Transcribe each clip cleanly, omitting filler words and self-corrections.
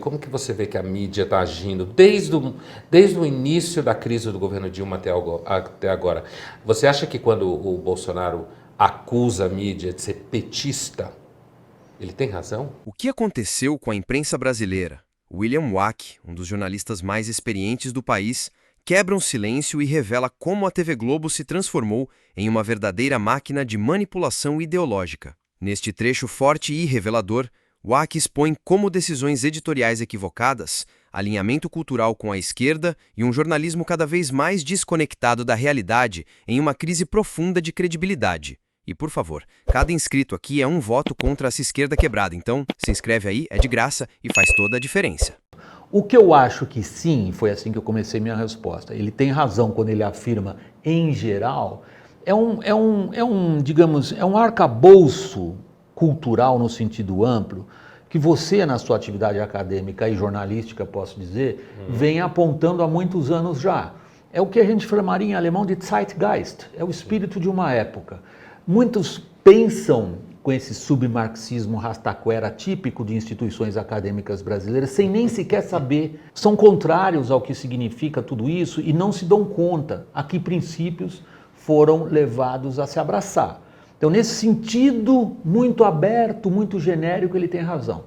Como que você vê que a mídia está agindo desde o início da crise do governo Dilma até agora? Você acha que quando o Bolsonaro acusa a mídia de ser petista, ele tem razão? O que aconteceu com a imprensa brasileira? William Wack, um dos jornalistas mais experientes do país, quebra um silêncio e revela como a TV Globo se transformou em uma verdadeira máquina de manipulação ideológica. Neste trecho forte e revelador, Wack expõe como decisões editoriais equivocadas, alinhamento cultural com a esquerda e um jornalismo cada vez mais desconectado da realidade em uma crise profunda de credibilidade. E, por favor, cada inscrito aqui é um voto contra essa esquerda quebrada, então se inscreve aí, é de graça e faz toda a diferença. O que eu acho que sim, foi assim que eu comecei minha resposta. Ele tem razão quando ele afirma, em geral, digamos, é um arcabouço cultural no sentido amplo, que você, na sua atividade acadêmica e jornalística, posso dizer, vem apontando há muitos anos já. É o que a gente chamaria em alemão de Zeitgeist, é o espírito de uma época. Muitos pensam com esse submarxismo rastaquera típico de instituições acadêmicas brasileiras, sem nem sequer saber, são contrários ao que significa tudo isso e não se dão conta a que princípios foram levados a se abraçar. Então, nesse sentido muito aberto, muito genérico, ele tem razão.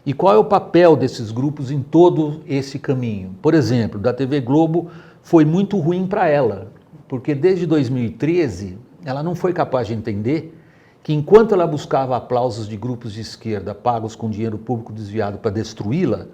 E qual é o papel desses grupos em todo esse caminho? Por exemplo, da TV Globo foi muito ruim para ela, porque desde 2013 ela não foi capaz de entender que enquanto ela buscava aplausos de grupos de esquerda pagos com dinheiro público desviado para destruí-la,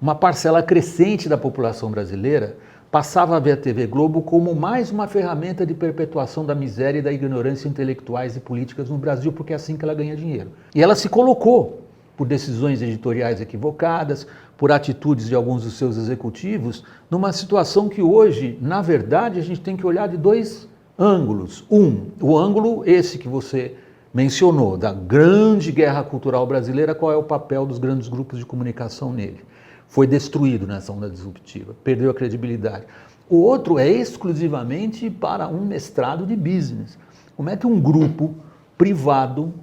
uma parcela crescente da população brasileira passava a ver a TV Globo como mais uma ferramenta de perpetuação da miséria e da ignorância intelectuais e políticas no Brasil, porque é assim que ela ganha dinheiro. E ela se colocou, por decisões editoriais equivocadas, por atitudes de alguns dos seus executivos, numa situação que hoje, na verdade, a gente tem que olhar de dois ângulos. O ângulo esse que você mencionou, da grande guerra cultural brasileira, qual é o papel dos grandes grupos de comunicação nele? Foi destruído nessa onda disruptiva, perdeu a credibilidade. O outro é exclusivamente para um mestrado de business. Como é que um grupo privado,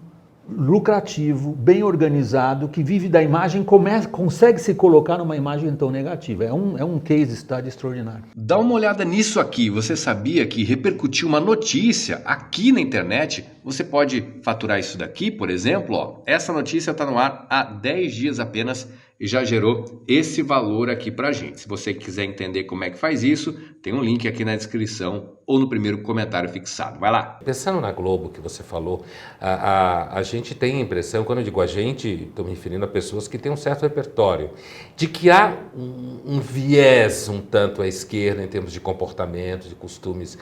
lucrativo, bem organizado, que vive da imagem, consegue se colocar numa imagem tão negativa? É um case study extraordinário. Dá uma olhada nisso aqui. Você sabia que repercutiu uma notícia aqui na internet? Você pode faturar isso daqui, por exemplo. Ó. Essa notícia está no ar há 10 dias apenas e já gerou esse valor aqui pra gente. Se você quiser entender como é que faz isso, tem um link aqui na descrição ou no primeiro comentário fixado. Vai lá. Pensando na Globo que você falou, a gente tem a impressão, quando eu digo a gente, estou me referindo a pessoas que têm um certo repertório, de que há um viés um tanto à esquerda em termos de comportamento, de costumes.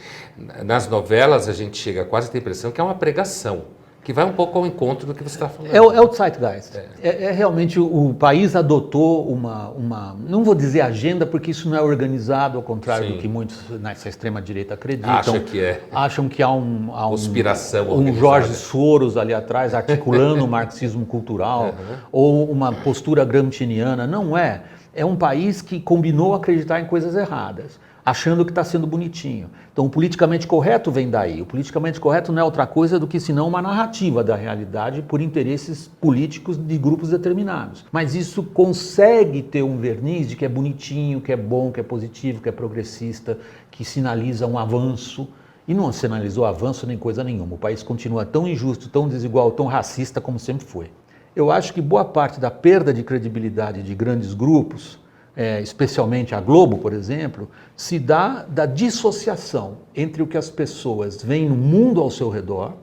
Nas novelas a gente chega a quase a ter a impressão que é uma pregação, que vai um pouco ao encontro do que você está falando. É o Zeitgeist. Realmente o país adotou não vou dizer agenda, porque isso não é organizado, ao contrário Sim. do que muitos nessa extrema-direita acreditam. Acham que há conspiração um Jorge Soros ali atrás articulando o marxismo cultural, ou uma postura gramsciana. Não é. É um país que combinou acreditar em coisas erradas, achando que está sendo bonitinho. Então o politicamente correto vem daí. O politicamente correto não é outra coisa do que senão uma narrativa da realidade por interesses políticos de grupos determinados. Mas isso consegue ter um verniz de que é bonitinho, que é bom, que é positivo, que é progressista, que sinaliza um avanço. E não sinalizou avanço nem coisa nenhuma. O país continua tão injusto, tão desigual, tão racista como sempre foi. Eu acho que boa parte da perda de credibilidade de grandes grupos, especialmente a Globo, por exemplo, se dá da dissociação entre o que as pessoas veem no mundo ao seu redor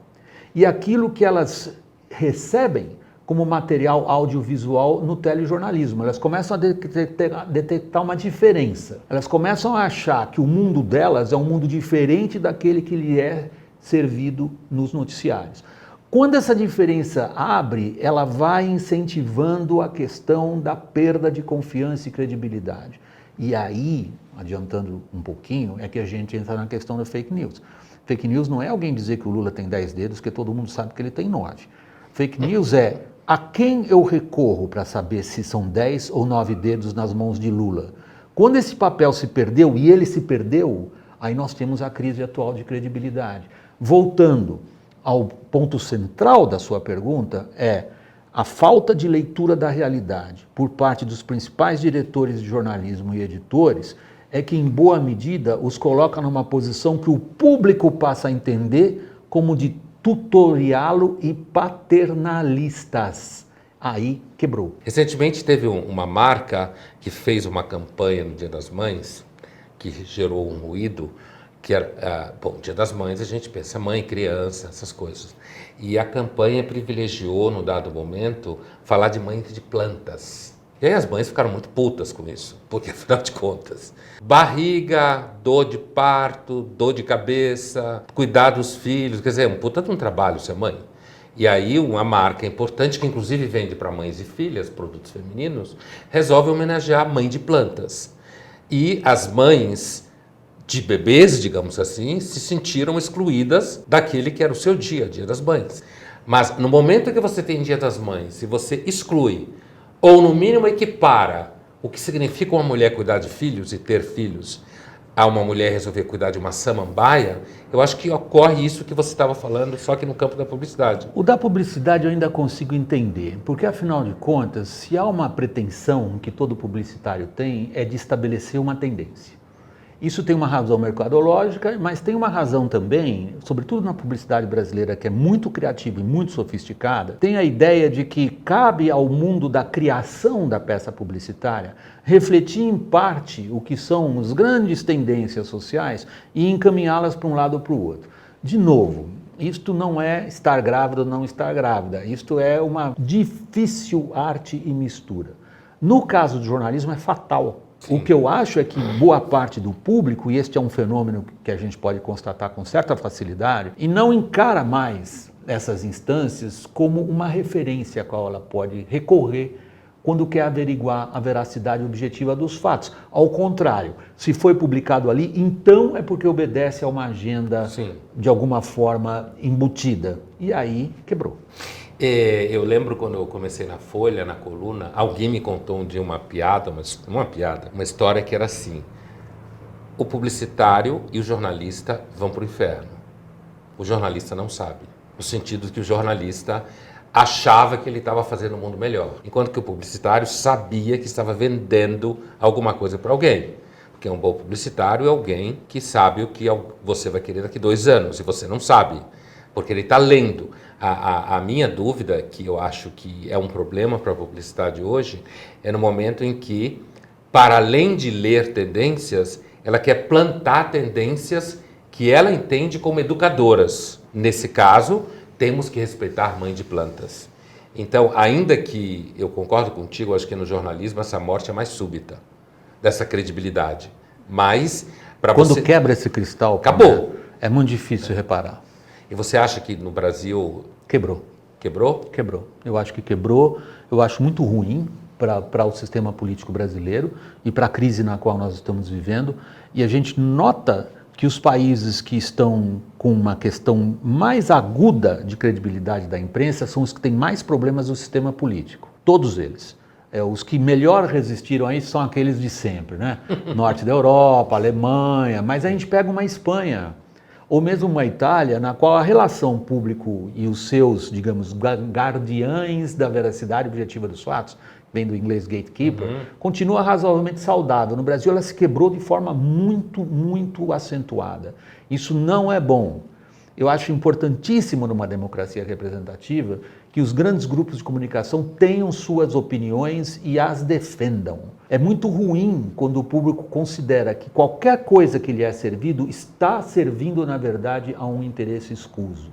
e aquilo que elas recebem como material audiovisual no telejornalismo. Elas começam a detectar uma diferença. Elas começam a achar que o mundo delas é um mundo diferente daquele que lhe é servido nos noticiários. Quando essa diferença abre, ela vai incentivando a questão da perda de confiança e credibilidade. E aí, adiantando um pouquinho, é que a gente entra na questão da fake news. Fake news não é alguém dizer que o Lula tem 10 dedos, porque todo mundo sabe que ele tem 9. Fake news é a quem eu recorro para saber se são 10 ou 9 dedos nas mãos de Lula. Quando esse papel se perdeu, e ele se perdeu, aí nós temos a crise atual de credibilidade. Voltando ao ponto central da sua pergunta, A falta de leitura da realidade por parte dos principais diretores de jornalismo e editores é que, em boa medida, os coloca numa posição que o público passa a entender como de tutoriá-lo e paternalistas. Aí quebrou. Recentemente teve uma marca que fez uma campanha no Dia das Mães, que gerou um ruído, que era, bom, Dia das Mães a gente pensa mãe, criança, essas coisas. E a campanha privilegiou, no dado momento, falar de mãe de plantas. E aí as mães ficaram muito putas com isso, porque afinal de contas, barriga, dor de parto, dor de cabeça, cuidar dos filhos, quer dizer, é um puta de um trabalho ser mãe. E aí uma marca importante, que inclusive vende para mães e filhas, produtos femininos, resolve homenagear a mãe de plantas. E as mães de bebês, digamos assim, se sentiram excluídas daquele que era o seu dia das mães. Mas no momento que você tem Dia das Mães, se você exclui, ou no mínimo equipara o que significa uma mulher cuidar de filhos e ter filhos a uma mulher resolver cuidar de uma samambaia, eu acho que ocorre isso que você estava falando, só que no campo da publicidade. O da publicidade eu ainda consigo entender, porque afinal de contas, se há uma pretensão que todo publicitário tem, é de estabelecer uma tendência. Isso tem uma razão mercadológica, mas tem uma razão também, sobretudo na publicidade brasileira, que é muito criativa e muito sofisticada, tem a ideia de que cabe ao mundo da criação da peça publicitária refletir em parte o que são as grandes tendências sociais e encaminhá-las para um lado ou para o outro. De novo, isto não é estar grávida ou não estar grávida, isto é uma difícil arte e mistura. No caso do jornalismo é fatal. Sim. O que eu acho é que boa parte do público, e este é um fenômeno que a gente pode constatar com certa facilidade, e não encara mais essas instâncias como uma referência a qual ela pode recorrer quando quer averiguar a veracidade objetiva dos fatos. Ao contrário, se foi publicado ali, então é porque obedece a uma agenda, sim, de alguma forma embutida. E aí quebrou. Eu lembro quando eu comecei na Folha, na coluna, alguém me contou um dia uma história que era assim: o publicitário e o jornalista vão para o inferno. O jornalista não sabe, no sentido de que o jornalista achava que ele estava fazendo o mundo melhor, enquanto que o publicitário sabia que estava vendendo alguma coisa para alguém. Porque um bom publicitário é alguém que sabe o que você vai querer daqui 2 anos, e você não sabe, porque ele está lendo. A minha dúvida, que eu acho que é um problema para a publicidade hoje, é no momento em que, para além de ler tendências, ela quer plantar tendências que ela entende como educadoras. Nesse caso, temos que respeitar mãe de plantas. Então, ainda que eu concordo contigo, acho que no jornalismo essa morte é mais súbita, dessa credibilidade. Mas, para você... Quando quebra esse cristal, acabou. É muito difícil reparar. E você acha que no Brasil... Quebrou. Quebrou? Quebrou. Eu acho que quebrou. Eu acho muito ruim para o sistema político brasileiro e para a crise na qual nós estamos vivendo. E a gente nota que os países que estão com uma questão mais aguda de credibilidade da imprensa são os que têm mais problemas no sistema político. Todos eles. Os que melhor resistiram a isso são aqueles de sempre, né? Norte da Europa, Alemanha, mas a gente pega uma Espanha, ou mesmo uma Itália, na qual a relação público e os seus, digamos, guardiães da veracidade objetiva dos fatos, vem do inglês gatekeeper, continua razoavelmente saudável. No Brasil ela se quebrou de forma muito, muito acentuada. Isso não é bom. Eu acho importantíssimo numa democracia representativa que os grandes grupos de comunicação tenham suas opiniões e as defendam. É muito ruim quando o público considera que qualquer coisa que lhe é servido está servindo, na verdade, a um interesse escuso.